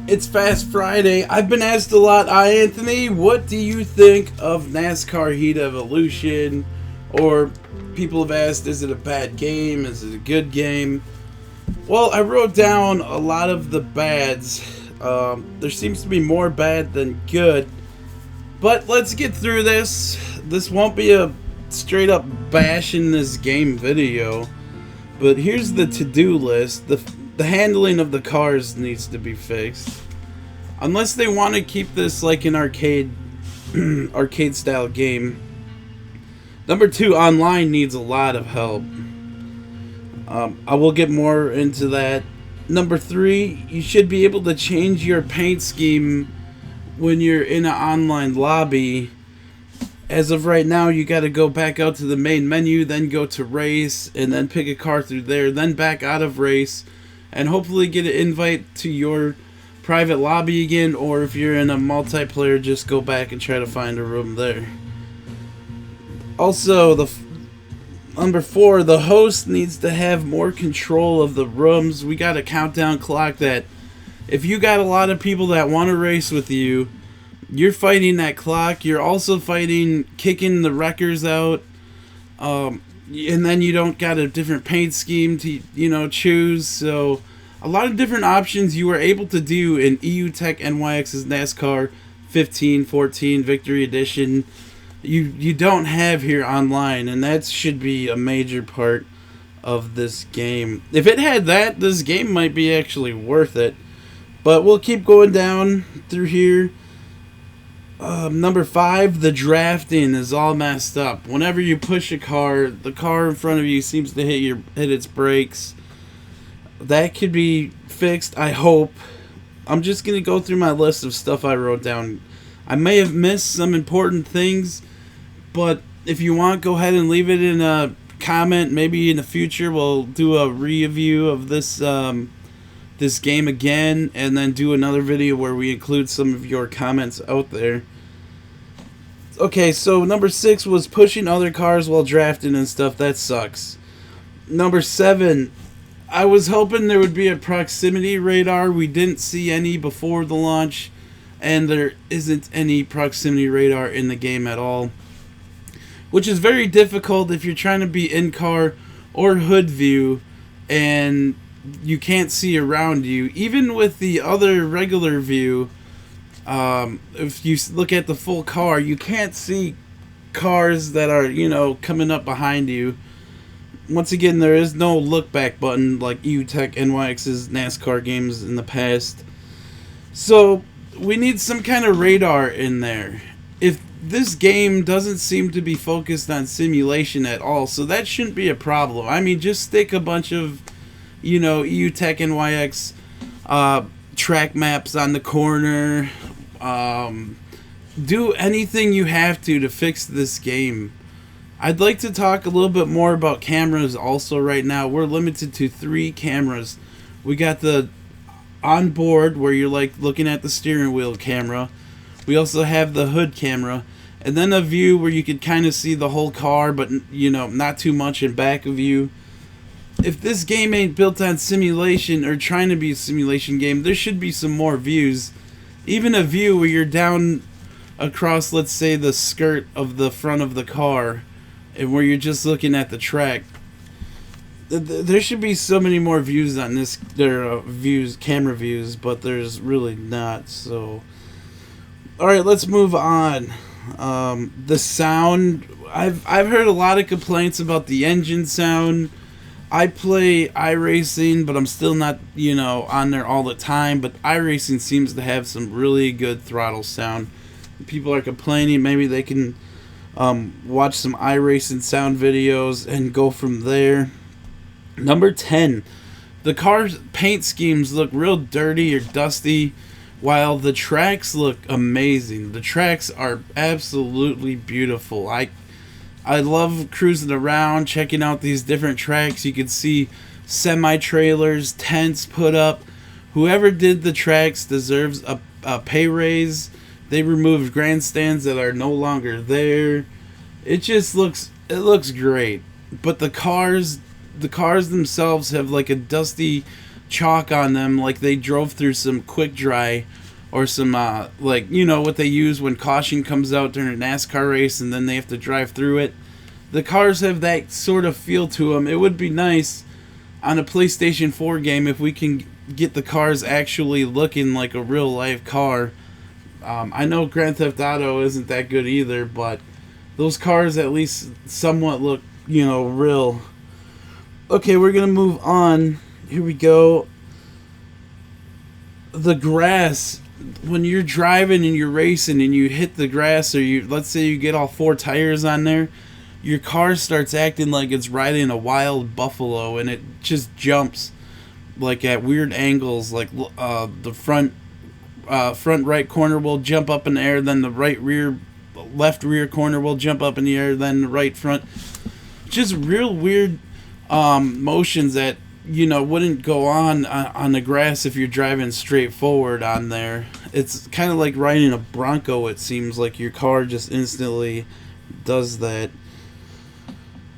It's Fast Friday. I've been asked a lot, iAnthuny, what do you think of NASCAR Heat Evolution? Or people have asked, is it a bad game? Is it a good game? Well, I wrote down a lot of the bads. There seems to be more bad than good. But let's get through this. This won't be a straight up bashing this game video. But here's the to-do list. The handling of the cars needs to be fixed. Unless they want to keep this like an arcade style game. Number 2, online needs a lot of help. I will get more into that. Number 3, you should be able to change your paint scheme when you're in an online lobby. As of right now, you got to go back out to the main menu, then go to race, and then pick a car through there, then back out of race, and hopefully get an invite to your private lobby again, or if you're in a multiplayer, just go back and try to find a room there. Also, number 4, the host needs to have more control of the rooms. We got a countdown clock that if you got a lot of people that want to race with you, you're fighting that clock. You're also fighting kicking the wreckers out. And then you don't got a different paint scheme to, choose. So a lot of different options you were able to do in EU Tech NYX's NASCAR 15, 14 Victory Edition. You don't have here online, and that should be a major part of this game. If it had that, this game might be actually worth it. But we'll keep going down through here. Number 5, the drafting is all messed up. Whenever you push a car, the car in front of you seems to hit its brakes. That could be fixed, I hope. I'm just going to go through my list of stuff I wrote down. I may have missed some important things, but if you want, go ahead and leave it in a comment. Maybe in the future we'll do a review of this this game again, and then do another video where we include some of your comments out there. Okay, so number 6 was pushing other cars while drafting and stuff. That sucks. Number 7, I was hoping there would be a proximity radar. We didn't see any before the launch, and there isn't any proximity radar in the game at all, which is very difficult if you're trying to be in-car or hood view and you can't see around you. Even with the other regular view, if you look at the full car, you can't see cars that are, coming up behind you. Once again, there is no look back button like EU Tech NYX's NASCAR games in the past. So we need some kind of radar in there. If this game doesn't seem to be focused on simulation at all, so that shouldn't be a problem. I mean, just stick a bunch of EU Tech NYX track maps on the corner. Do anything you have to fix this game. I'd like to talk a little bit more about cameras also right now. We're limited to 3 cameras. We got the onboard where you're like looking at the steering wheel camera. We also have the hood camera. And then a view where you could kind of see the whole car, but not too much in back of you. If this game ain't built on simulation or trying to be a simulation game, there should be some more views. Even a view where you're down across, let's say, the skirt of the front of the car, and where you're just looking at the track. There should be so many more views on this. There are camera views, but there's really not. So, all right, let's move on. The sound. I've heard a lot of complaints about the engine sound. I play iRacing, but I'm still not, on there all the time. But iRacing seems to have some really good throttle sound. People are complaining. Maybe they can watch some iRacing sound videos and go from there. Number 10. The car's paint schemes look real dirty or dusty, while the tracks look amazing. The tracks are absolutely beautiful. I love cruising around, checking out these different tracks. You can see semi-trailers, tents put up. Whoever did the tracks deserves a pay raise. They removed grandstands that are no longer there. It looks great. But the cars themselves have like a dusty chalk on them like they drove through some quick dry or some like, you know, what they use when caution comes out during a NASCAR race and then they have to drive through it. The cars have that sort of feel to them. It would be nice on a PlayStation 4 game if we can get the cars actually looking like a real life car. I know Grand Theft Auto isn't that good either, but those cars at least somewhat look, you know, real. Okay, we're going to move on. Here we go. The grass, when you're driving and you're racing and you hit the grass, or you, let's say you get all 4 tires on there, your car starts acting like it's riding a wild buffalo, and it just jumps like at weird angles. Like the front right corner will jump up in the air, then the left rear corner will jump up in the air, then the right front. Just real weird motions that, you know, wouldn't go on the grass if you're driving straight forward on there. It's kind of like riding a Bronco. It seems like your car just instantly does that.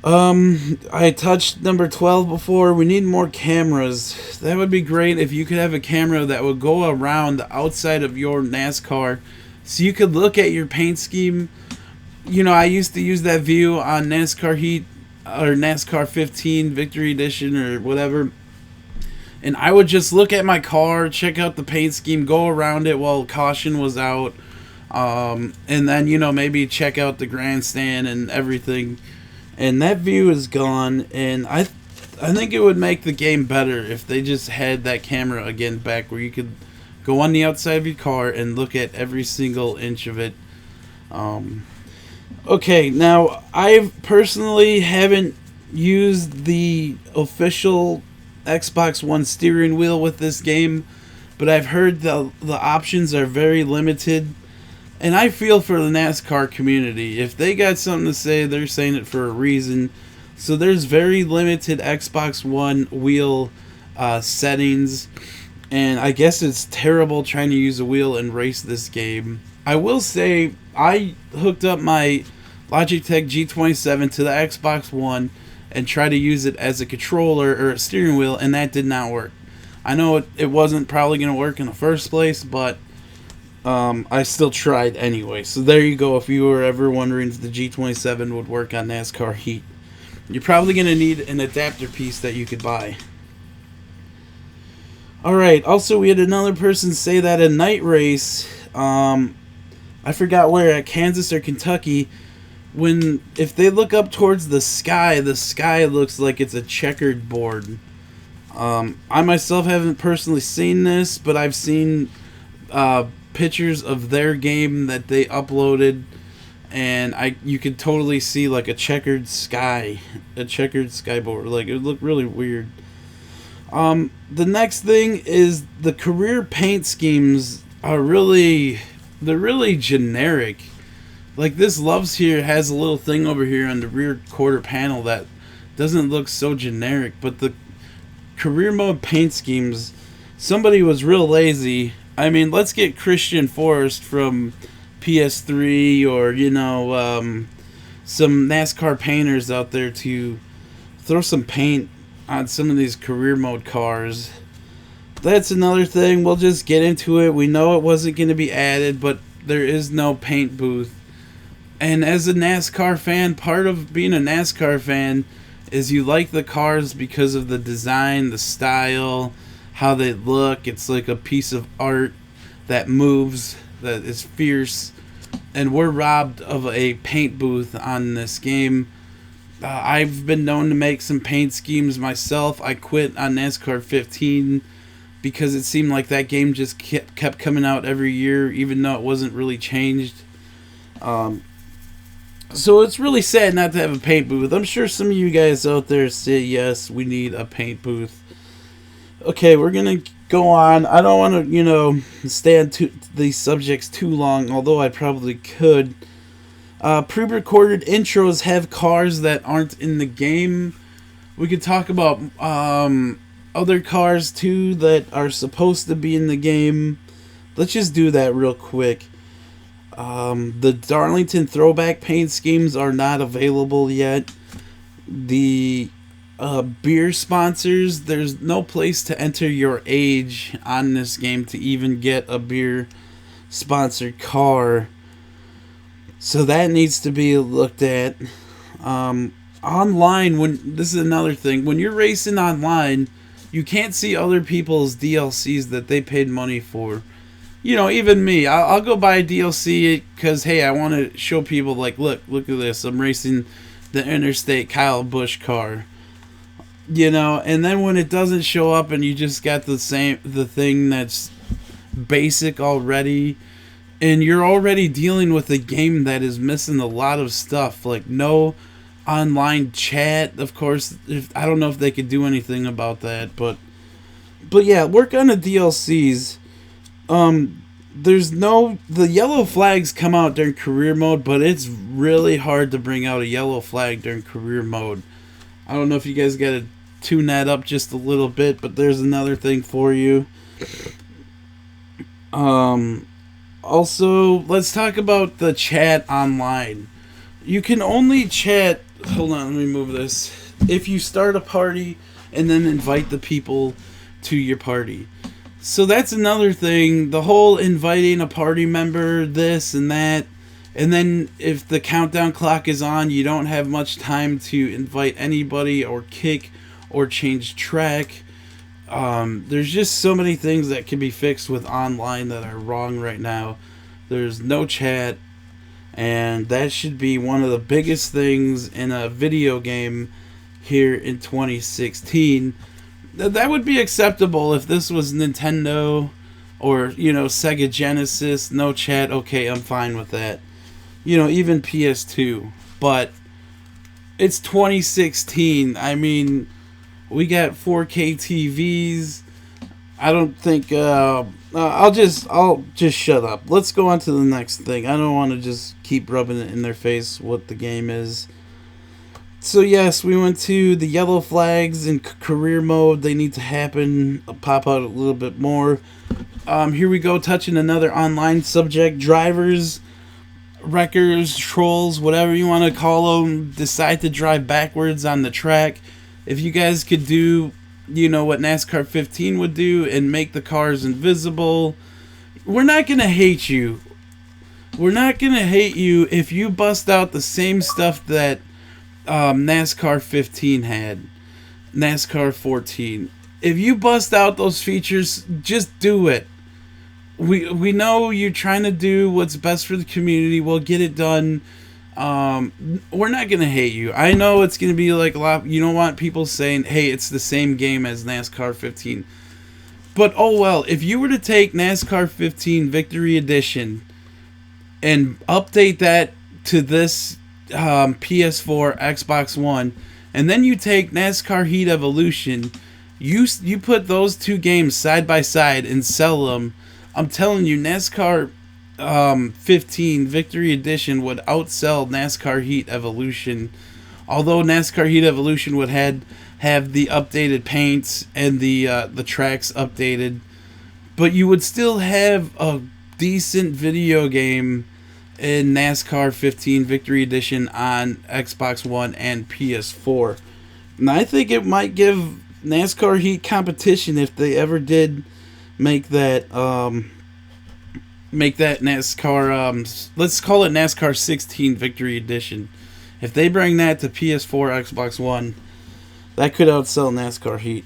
I touched number 12 before. We need more cameras. That would be great if you could have a camera that would go around the outside of your NASCAR so you could look at your paint scheme. You know, I used to use that view on NASCAR Heat or NASCAR 15 Victory Edition or whatever, and I would just look at my car, check out the paint scheme, go around it while caution was out, and then, you know, maybe check out the grandstand and everything. And that view is gone, and I think it would make the game better if they just had that camera again back where you could go on the outside of your car and look at every single inch of it. Okay, now I personally haven't used the official Xbox One steering wheel with this game, but I've heard the options are very limited. And I feel for the NASCAR community. If they got something to say, they're saying it for a reason. So there's very limited Xbox One wheel settings. And I guess it's terrible trying to use a wheel and race this game. I will say, I hooked up my Logitech G27 to the Xbox One and tried to use it as a controller or a steering wheel, and that did not work. I know it wasn't probably going to work in the first place, but I still tried anyway. So there you go. If you were ever wondering if the G27 would work on NASCAR Heat, you're probably going to need an adapter piece that you could buy. Alright, also we had another person say that a night race, I forgot where, at Kansas or Kentucky, if they look up towards the sky looks like it's a checkered board. I myself haven't personally seen this, but I've seen pictures of their game that they uploaded, and you could totally see like a checkered skyboard. Like, it would look really weird. The next thing is the career paint schemes are really generic. Like, this Loves Here has a little thing over here on the rear quarter panel that doesn't look so generic, but the career mode paint schemes, somebody was real lazy. I mean, let's get Christian Forrest from PS3 or, you know, some NASCAR painters out there to throw some paint on some of these career mode cars. That's another thing. We'll just get into it. We know it wasn't going to be added, but there is no paint booth. And as a NASCAR fan, part of being a NASCAR fan is you like the cars because of the design, the style, how they look. It's like a piece of art that moves, that is fierce. And we're robbed of a paint booth on this game. I've been known to make some paint schemes myself. I quit on NASCAR 15 because it seemed like that game just kept coming out every year, even though it wasn't really changed. So it's really sad not to have a paint booth. I'm sure some of you guys out there say, yes, we need a paint booth. Okay, we're going to go on. I don't want to, you know, stay on these subjects too long, although I probably could. Pre-recorded intros have cars that aren't in the game. We could talk about other cars, too, that are supposed to be in the game. Let's just do that real quick. The Darlington throwback paint schemes are not available yet. The beer sponsors. There's no place to enter your age on this game to even get a beer sponsored car. So that needs to be looked at. Online, when this is another thing, when you're racing online, you can't see other people's DLCs that they paid money for. You know, even me, I'll go buy a DLC because, hey, I want to show people, like, look at this. I'm racing the Interstate Kyle Busch car. You know, and then when it doesn't show up and you just got the thing that's basic already, and you're already dealing with a game that is missing a lot of stuff, like no online chat. Of course, I don't know if they could do anything about that, but yeah, work on the DLCs. The yellow flags come out during career mode, but it's really hard to bring out a yellow flag during career mode. I don't know if you guys got to tune that up just a little bit, but there's another thing for you. Also, let's talk about the chat online. You can only chat, hold on, let me move this, if you start a party and then invite the people to your party. So that's another thing, the whole inviting a party member, this and that, and then if the countdown clock is on, you don't have much time to invite anybody or kick or change track. There's just so many things that can be fixed with online that are wrong right now. There's no chat, and that should be one of the biggest things in a video game here in 2016. That would be acceptable if this was Nintendo or, you know, Sega Genesis, no chat, okay, I'm fine with that. You know, even PS2. But it's 2016. I mean, we got 4K TVs. I don't think I'll just shut up. Let's go on to the next thing. I don't want to just keep rubbing it in their face what the game is. So yes, we went to the yellow flags in career mode. They need to happen. I'll pop out a little bit more. Here we go, touching another online subject. Drivers, wreckers, trolls, whatever you want to call them, decide to drive backwards on the track. If you guys could do, you know, what NASCAR 15 would do and make the cars invisible, we're not going to hate you. We're not going to hate you if you bust out the same stuff that NASCAR 15 had, NASCAR 14. If you bust out those features, just do it. We know you're trying to do what's best for the community. We'll get it done. We're not going to hate you. I know it's going to be like a lot. You don't want people saying, hey, it's the same game as NASCAR 15. But, oh well, if you were to take NASCAR 15 Victory Edition and update that to this PS4, Xbox One, and then you take NASCAR Heat Evolution, you put those two games side by side and sell them, I'm telling you, NASCAR 15 Victory Edition would outsell NASCAR Heat Evolution. Although NASCAR Heat Evolution would have the updated paints and the tracks updated, but you would still have a decent video game in NASCAR 15 Victory Edition on Xbox One and PS4. And I think it might give NASCAR Heat competition if they ever did make that NASCAR, let's call it NASCAR 16 Victory Edition. If they bring that to PS4, Xbox One, that could outsell NASCAR Heat.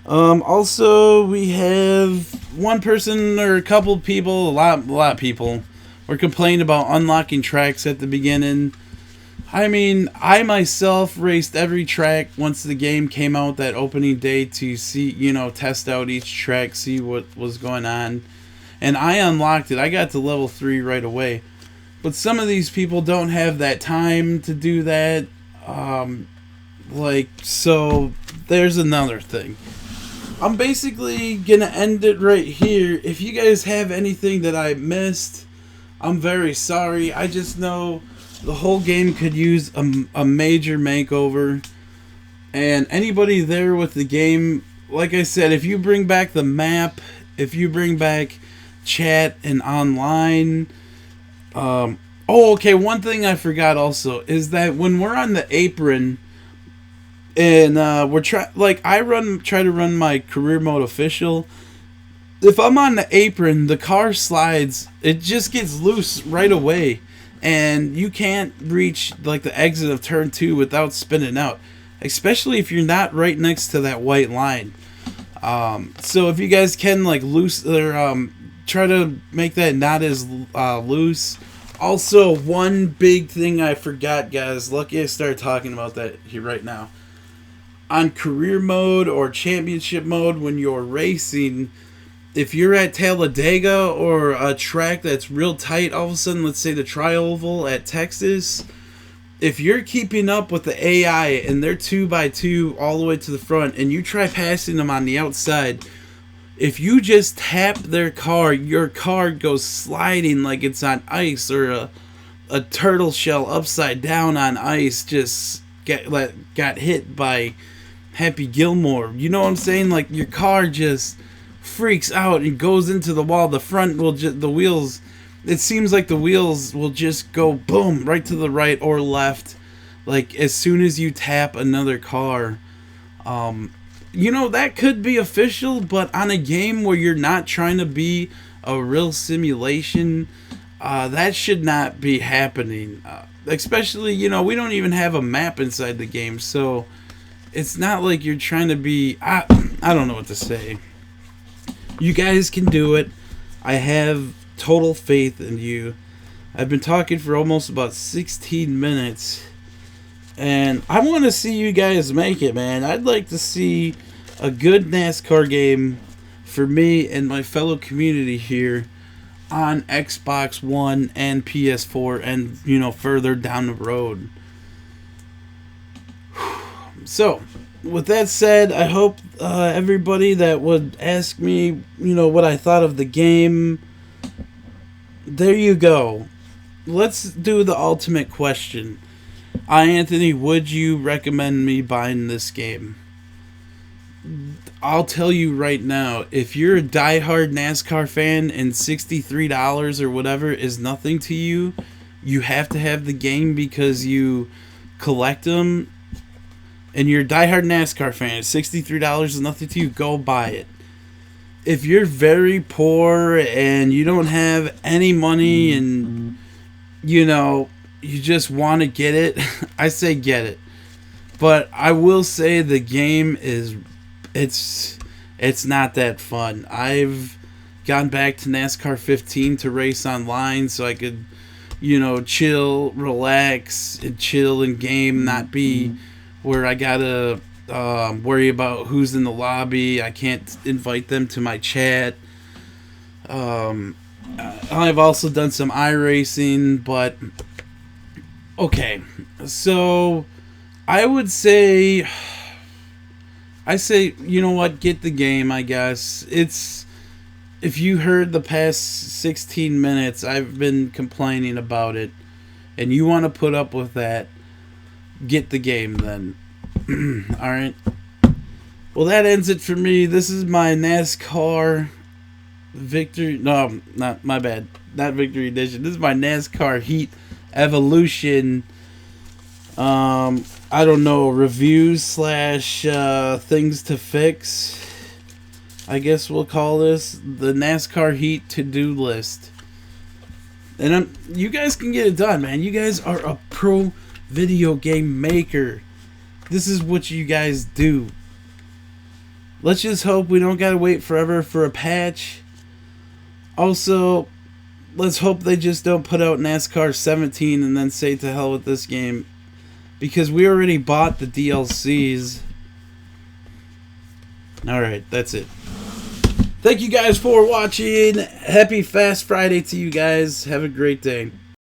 Also, we have one person or a couple people, a lot of people, were complaining about unlocking tracks at the beginning. I mean, I myself raced every track once the game came out that opening day to see, you know, test out each track, see what was going on. And I unlocked it. I got to level 3 right away. But some of these people don't have that time to do that. So there's another thing. I'm basically going to end it right here. If you guys have anything that I missed, I'm very sorry. I just know the whole game could use a major makeover. And anybody there with the game, like I said, if you bring back the map, if you bring back chat and online. Okay, one thing I forgot also is that when we're on the apron, And try to run my career mode official. If I'm on the apron, the car slides. It just gets loose right away, and you can't reach like the exit of turn 2 without spinning out. Especially if you're not right next to that white line. So if you guys can like loose or try to make that not as loose. Also, one big thing I forgot, guys. Lucky I started talking about that here right now. On career mode or championship mode, when you're racing, if you're at Talladega or a track that's real tight, all of a sudden, let's say the Tri-Oval at Texas, if you're keeping up with the AI and they're 2x2 all the way to the front and you try passing them on the outside, if you just tap their car, your car goes sliding like it's on ice, or a turtle shell upside down on ice just got hit by Happy Gilmore. You know what I'm saying? Like, your car just freaks out and goes into the wall. The front will the wheels, it seems like the wheels will just go boom right to the right or left, like as soon as you tap another car. That could be official, but on a game where you're not trying to be a real simulation, that should not be happening. Especially, we don't even have a map inside the game, so it's not like you're trying to be... I don't know what to say. You guys can do it. I have total faith in you. I've been talking for almost about 16 minutes. And I want to see you guys make it, man. I'd like to see a good NASCAR game for me and my fellow community here on Xbox One and PS4 and, further down the road. So, with that said, I hope everybody that would ask me, what I thought of the game, there you go. Let's do the ultimate question. iAnthuny, would you recommend me buying this game? I'll tell you right now, if you're a diehard NASCAR fan and $63 or whatever is nothing to you, you have to have the game because you collect them, and you're a diehard NASCAR fan, $63 is nothing to you, go buy it. If you're very poor and you don't have any money and, you just want to get it, I say get it. But I will say the game is, it's not that fun. I've gone back to NASCAR 15 to race online so I could, chill, relax, and chill and game, not be where I gotta worry about who's in the lobby. I can't invite them to my chat. I've also done some iRacing, but okay. So I would say, you know what, get the game, I guess. If you heard the past 16 minutes, I've been complaining about it, and you want to put up with that, get the game then. Alright. Well, that ends it for me. This is my NASCAR Victory... No, not my bad. Not Victory Edition. This is my NASCAR Heat Evolution... I don't know, reviews / things to fix. I guess we'll call this the NASCAR Heat to-do list. And you guys can get it done, man. You guys are a pro video game maker. This is what you guys do. Let's just hope we don't gotta wait forever for a patch. Also, let's hope they just don't put out NASCAR 17 and then say to hell with this game. Because we already bought the DLCs. Alright, that's it. Thank you guys for watching. Happy Fast Friday to you guys. Have a great day.